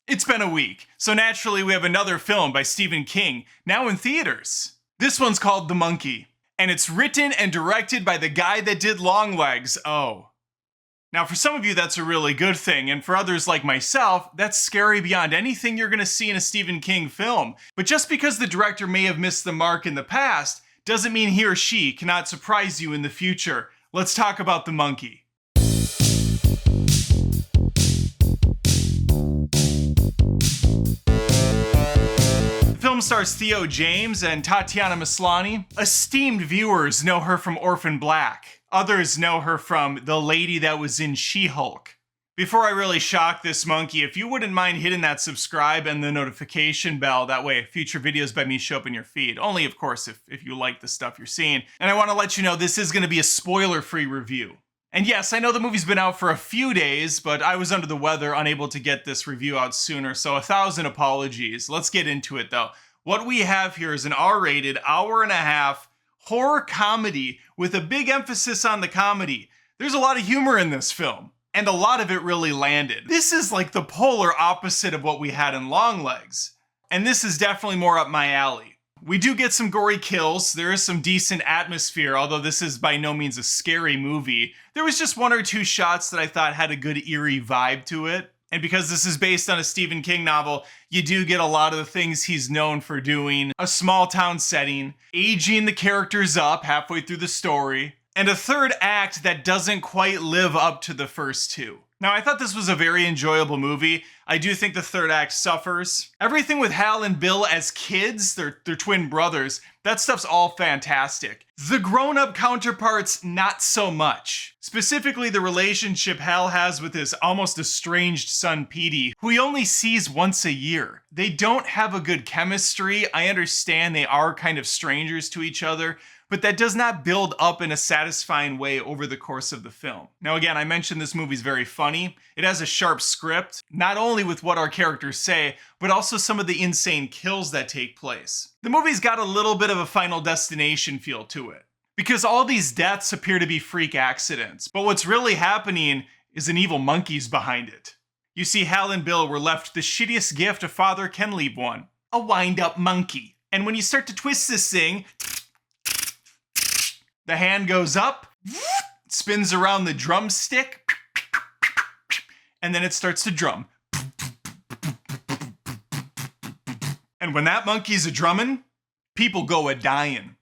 It's been a week, so naturally we have another film by Stephen King, now in theaters. This one's called The Monkey, and it's written and directed by the guy that did Longlegs. Oh. Now for some of you that's a really good thing, and for others like myself, that's scary beyond anything you're gonna see in a Stephen King film. But just because the director may have missed the mark in the past, doesn't mean he or she cannot surprise you in the future. Let's talk about The Monkey. The film stars Theo James and Tatiana Maslany. Esteemed viewers know her from Orphan Black. Others know her from the lady that was in She-Hulk. Before I really shock this monkey, if you wouldn't mind hitting that subscribe and the notification bell, that way future videos by me show up in your feed. Only, of course, if you like the stuff you're seeing. And I want to let you know this is going to be a spoiler-free review. And yes, I know the movie's been out for a few days, but I was under the weather, unable to get this review out sooner, so 1,000 apologies. Let's get into it, though. What we have here is an R-rated, hour-and-a-half horror comedy with a big emphasis on the comedy. There's a lot of humor in this film, and a lot of it really landed. This is like the polar opposite of what we had in Longlegs, and this is definitely more up my alley. We do get some gory kills, there is some decent atmosphere, although this is by no means a scary movie. There was just one or two shots that I thought had a good eerie vibe to it. And because this is based on a Stephen King novel, you do get a lot of the things he's known for doing. A small town setting, aging the characters up halfway through the story, and a third act that doesn't quite live up to the first two. Now, I thought this was a very enjoyable movie. I do think the third act suffers. Everything with Hal and Bill as kids, they're twin brothers, that stuff's all fantastic. The grown-up counterparts, not so much. Specifically, the relationship Hal has with his almost estranged son, Petey, who he only sees once a year. They don't have a good chemistry. I understand they are kind of strangers to each other, but that does not build up in a satisfying way over the course of the film. Now again, I mentioned this movie's very funny. It has a sharp script, not only with what our characters say, but also some of the insane kills that take place. The movie's got a little bit of a Final Destination feel to it, because all these deaths appear to be freak accidents, but what's really happening is an evil monkey's behind it. You see, Hal and Bill were left the shittiest gift a father can leave one, a wind-up monkey. And when you start to twist this thing, the hand goes up, spins around the drumstick, and then it starts to drum. And when that monkey's a-drummin', people go a-dying.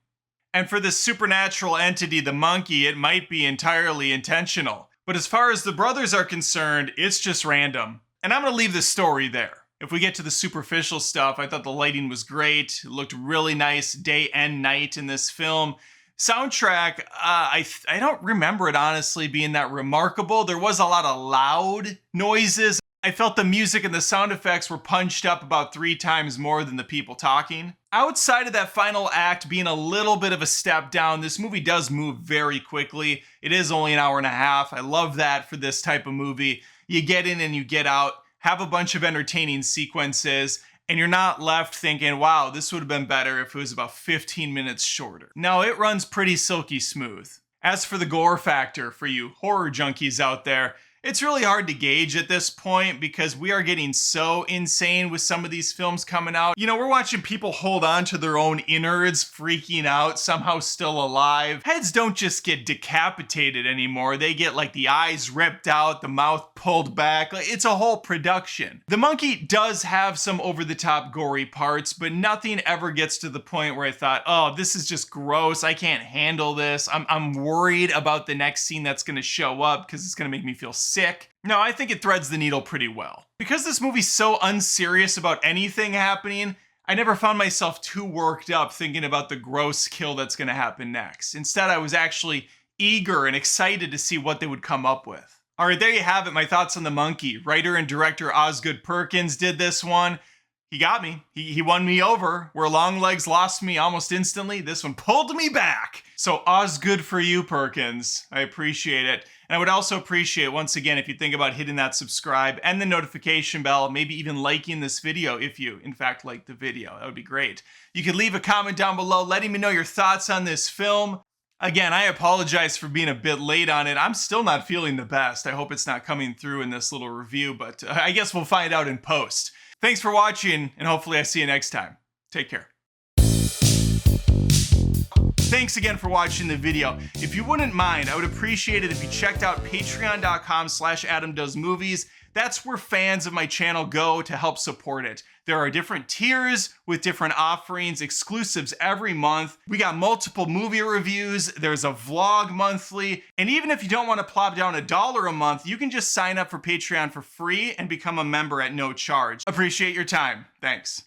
And for this supernatural entity, the monkey, it might be entirely intentional. But as far as the brothers are concerned, it's just random. And I'm gonna leave this story there. If we get to the superficial stuff, I thought the lighting was great. It looked really nice day and night in this film. Soundtrack, I don't remember it honestly being that remarkable. There was a lot of loud noises. I felt the music and the sound effects were punched up about 3 times more than the people talking. Outside of that final act being a little bit of a step down, this movie does move very quickly. It is only an hour and a half. I love that for this type of movie. You get in and you get out, have a bunch of entertaining sequences, and you're not left thinking, wow, this would have been better if it was about 15 minutes shorter. No, it runs pretty silky smooth. As for the gore factor for you horror junkies out there, it's really hard to gauge at this point because we are getting so insane with some of these films coming out. You know, we're watching people hold on to their own innards, freaking out, somehow still alive. Heads don't just get decapitated anymore. They get like the eyes ripped out, the mouth pulled back. It's a whole production. The Monkey does have some over-the-top gory parts, but nothing ever gets to the point where I thought, oh, this is just gross. I can't handle this. I'm worried about the next scene that's gonna show up because it's gonna make me feel sick. No, I think it threads the needle pretty well. Because this movie's so unserious about anything happening, I never found myself too worked up thinking about the gross kill that's gonna happen next. Instead, I was actually eager and excited to see what they would come up with. All right, there you have it, my thoughts on The Monkey. Writer and director Osgood Perkins did this one. He got me. He won me over. Where Longlegs lost me almost instantly, this one pulled me back. So Osgood for you, Perkins. I appreciate it. And I would also appreciate, once again, if you think about hitting that subscribe and the notification bell, maybe even liking this video if you, in fact, like the video. That would be great. You could leave a comment down below letting me know your thoughts on this film. Again, I apologize for being a bit late on it. I'm still not feeling the best. I hope it's not coming through in this little review, but I guess we'll find out in post. Thanks for watching, and hopefully I see you next time. Take care. Thanks again for watching the video. If you wouldn't mind, I would appreciate it if you checked out patreon.com/AdamDoesMovies. That's where fans of my channel go to help support it. There are different tiers with different offerings, exclusives every month. We got multiple movie reviews. There's a vlog monthly. And even if you don't want to plop down $1 a month, you can just sign up for Patreon for free and become a member at no charge. Appreciate your time. Thanks.